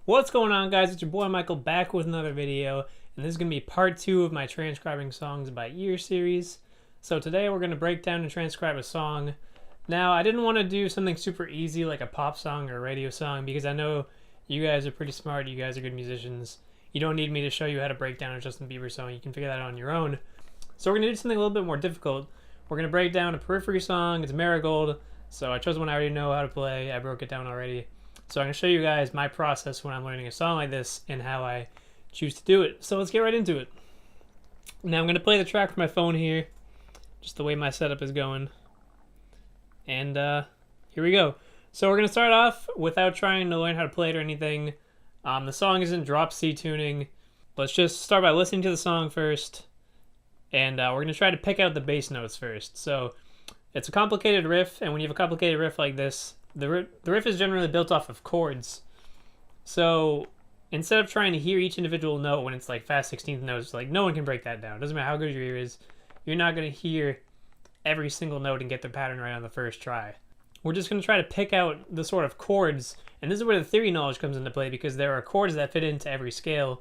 What's going on, guys? It's your boy Michael back with another video, and this is going to be part 2 of my transcribing songs by ear series. So today we're going to break down and transcribe a song. Now, I didn't want to do something super easy like a pop song or a radio song because I know you guys are pretty smart, you guys are good musicians. You don't need me to show you how to break down a Justin Bieber song, you can figure that out on your own. So we're going to do something a little bit more difficult. We're going to break down a Periphery song, it's Marigold, so I chose one I already know how to play, I broke it down already. So I'm going to show you guys my process when I'm learning a song like this and how I choose to do it. So let's get right into it. Now I'm going to play the track from my phone here, just the way my setup is going. And here we go. So we're going to start off without trying to learn how to play it or anything. The song is in drop C tuning. Let's just start by listening to the song first. And we're going to try to pick out the bass notes first. So it's a complicated riff, and when you have a complicated riff like this, the riff is generally built off of chords. So instead of trying to hear each individual note when it's like fast 16th notes, like no one can break that down. It doesn't matter how good your ear is. You're not going to hear every single note and get the pattern right on the first try. We're just going to try to pick out the sort of chords, and this is where the theory knowledge comes into play because there are chords that fit into every scale.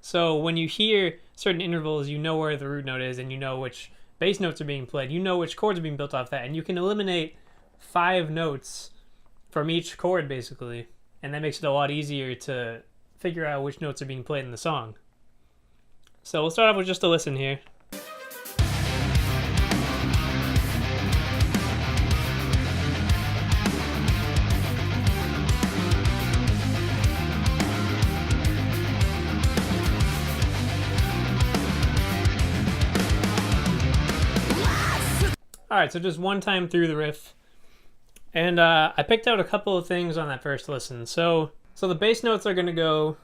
So when you hear certain intervals, you know where the root note is and you know which bass notes are being played. You know which chords are being built off that, and you can eliminate 5 notes from each chord basically, and that makes it a lot easier to figure out which notes are being played in the song. So we'll start off with just a listen here. Alright, so just one time through the riff. And I picked out a couple of things on that first listen. So the bass notes are going to go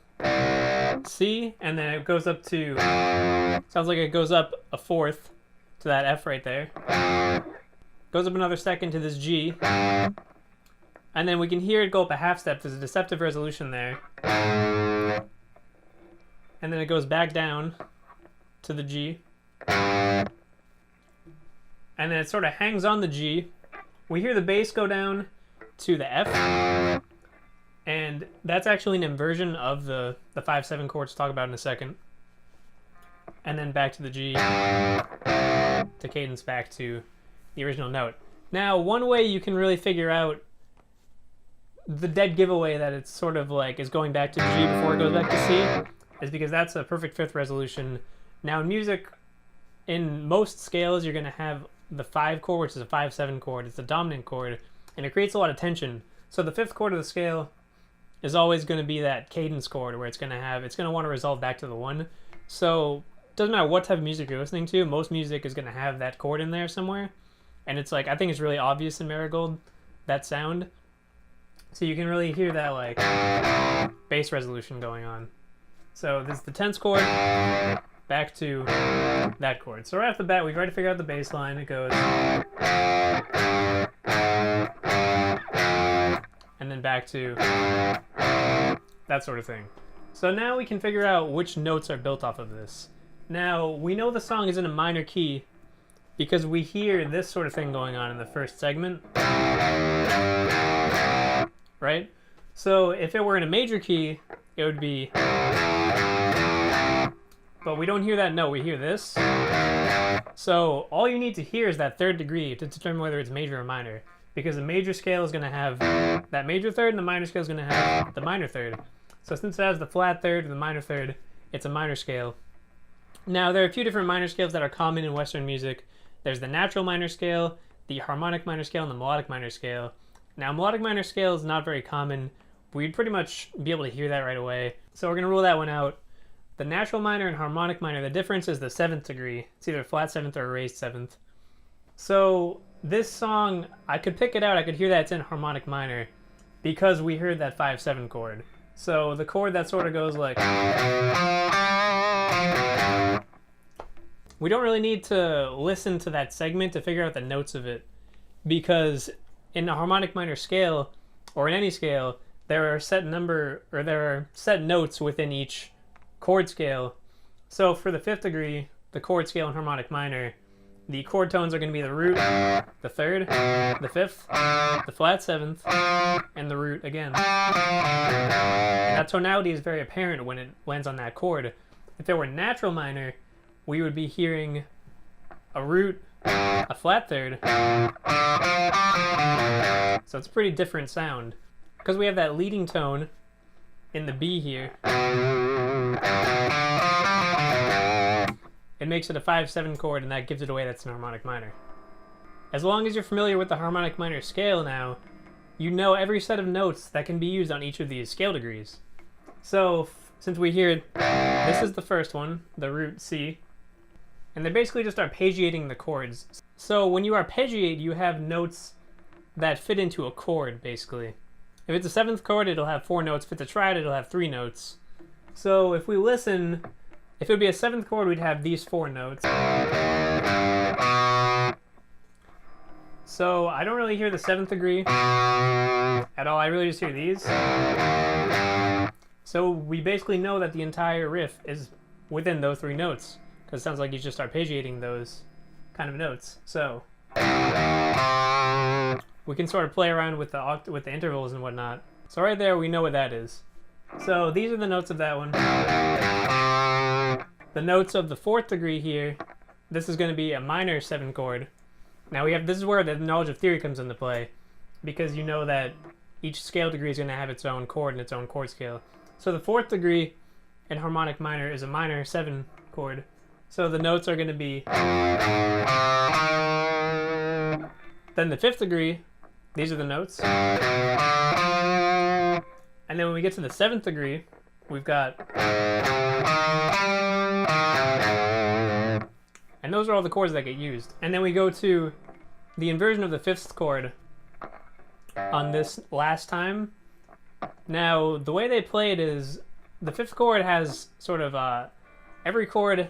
C, and then it goes up to, sounds like it goes up a fourth to that F right there. Goes up another second to this G. And then we can hear it go up a half step. There's a deceptive resolution there. And then it goes back down to the G. And then it sort of hangs on the G. We hear the bass go down to the F, and that's actually an inversion of the 5/7 chords to talk about in a second. And then back to the G, to cadence back to the original note. Now, one way you can really figure out the dead giveaway that it's sort of like is going back to G before it goes back to C is because that's a perfect fifth resolution. Now in music, in most scales, you're going to have the 5 chord, which is a 5/7 chord. It's the dominant chord, and it creates a lot of tension. So the 5th chord of the scale is always going to be that cadence chord where it's going to want to resolve back to the 1. So it doesn't matter what type of music you're listening to, most music is going to have that chord in there somewhere. And it's like, I think it's really obvious in Marigold, that sound. So you can really hear that like bass resolution going on. So this is the 10th chord, back to that chord. So right off the bat, we've already figured out the bass line. It goes, and then back to that sort of thing. So now we can figure out which notes are built off of this. Now, we know the song is in a minor key because we hear this sort of thing going on in the first segment. Right? So if it were in a major key, it would be, but we don't hear that note, we hear this. So all you need to hear is that 3rd degree to determine whether it's major or minor, because the major scale is going to have that major third and the minor scale is going to have the minor third. So since it has the flat third and the minor third, it's a minor scale. Now there are a few different minor scales that are common in Western music. There's the natural minor scale, the harmonic minor scale, and the melodic minor scale. Now melodic minor scale is not very common. We'd pretty much be able to hear that right away. So we're going to rule that one out. The natural minor and harmonic minor, the difference is the 7th degree. It's either a flat 7th or a raised 7th. So this song, I could pick it out, I could hear that it's in harmonic minor because we heard that 5/7 chord. So the chord that sort of goes like, we don't really need to listen to that segment to figure out the notes of it, because in a harmonic minor scale, or in any scale, there are set notes within each chord scale. So for the 5th degree, the chord scale in harmonic minor, the chord tones are going to be the root, the third, the fifth, the flat seventh, and the root again. And that tonality is very apparent when it lands on that chord. If it were natural minor, we would be hearing a root, a flat third. So it's a pretty different sound. Because we have that leading tone in the B here, it makes it a 5/7 chord, and that gives it away that's an harmonic minor. As long as you're familiar with the harmonic minor scale now, you know every set of notes that can be used on each of these scale degrees. So, since we hear this is the first one, the root C, and they basically just arpeggiating the chords. So when you arpeggiate, you have notes that fit into a chord, basically. If it's a 7th chord, it'll have 4 notes. If it's a triad, it'll have 3 notes. So if we listen, if it would be a 7th chord, we'd have these 4 notes. So I don't really hear the 7th degree at all. I really just hear these. So we basically know that the entire riff is within those 3 notes, because it sounds like he's just arpeggiating those kind of notes. So we can sort of play around with the intervals and whatnot. So right there, we know what that is. So these are the notes of that one. The notes of the 4th degree here, this is going to be a minor 7 chord. Now this is where the knowledge of theory comes into play, because you know that each scale degree is going to have its own chord and its own chord scale. So the 4th degree in harmonic minor is a minor 7 chord. So the notes are going to be. Then the 5th degree, these are the notes. And then when we get to the 7th degree, we've got. And those are all the chords that get used. And then we go to the inversion of the 5th chord on this last time. Now, the way they play it is the 5th chord has sort of every chord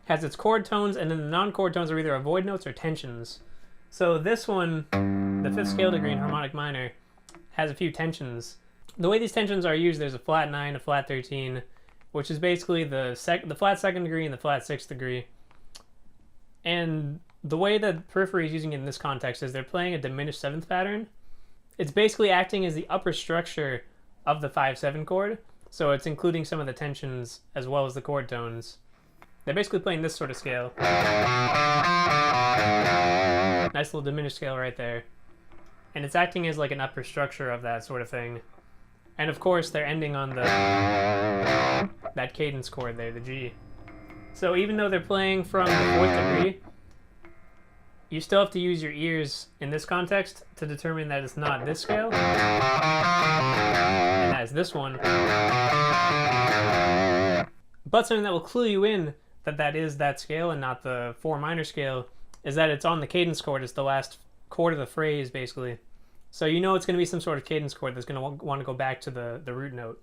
has its chord tones, and then the non-chord tones are either avoid notes or tensions. So this one, the 5th scale degree in harmonic minor, has a few tensions. The way these tensions are used, there's a flat 9, a flat 13, which is basically the flat 2nd degree and the flat 6th degree. And the way that Periphery is using it in this context is they're playing a diminished 7th pattern. It's basically acting as the upper structure of the 5/7 chord, so it's including some of the tensions as well as the chord tones. They're basically playing this sort of scale. Nice little diminished scale right there. And it's acting as like an upper structure of that sort of thing. And of course, they're ending on that cadence chord there, the G. So even though they're playing from the 4th degree, you still have to use your ears in this context to determine that it's not this scale, and that it's this one. But something that will clue you in that that is that scale and not the 4 minor scale is that it's on the cadence chord. It's the last chord of the phrase, basically. So you know it's going to be some sort of cadence chord that's going to want to go back to the root note.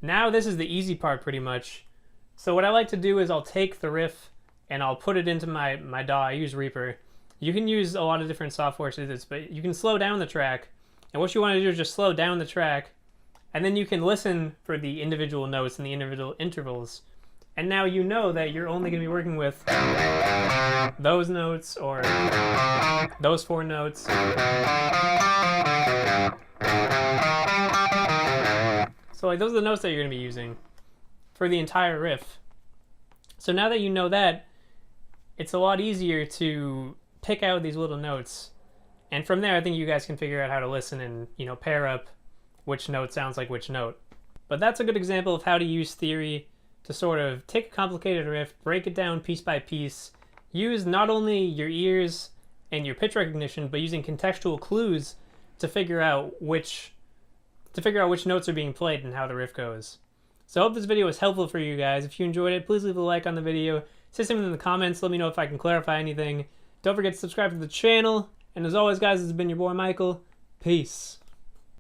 Now this is the easy part, pretty much. So what I like to do is I'll take the riff and I'll put it into my DAW. I use Reaper. You can use a lot of different software to do this, but you can slow down the track. And what you want to do is just slow down the track, and then you can listen for the individual notes and the individual intervals. And now you know that you're only going to be working with those notes or those 4 notes. So like those are the notes that you're going to be using for the entire riff. So now that you know that, it's a lot easier to pick out these little notes. And from there, I think you guys can figure out how to listen and, you know, pair up which note sounds like which note. But that's a good example of how to use theory to sort of take a complicated riff, break it down piece by piece, use not only your ears and your pitch recognition, but using contextual clues to figure out which notes are being played and how the riff goes. So I hope this video was helpful for you guys. If you enjoyed it, please leave a like on the video. Say something in the comments. Let me know if I can clarify anything. Don't forget to subscribe to the channel. And as always, guys, this has been your boy Michael. Peace.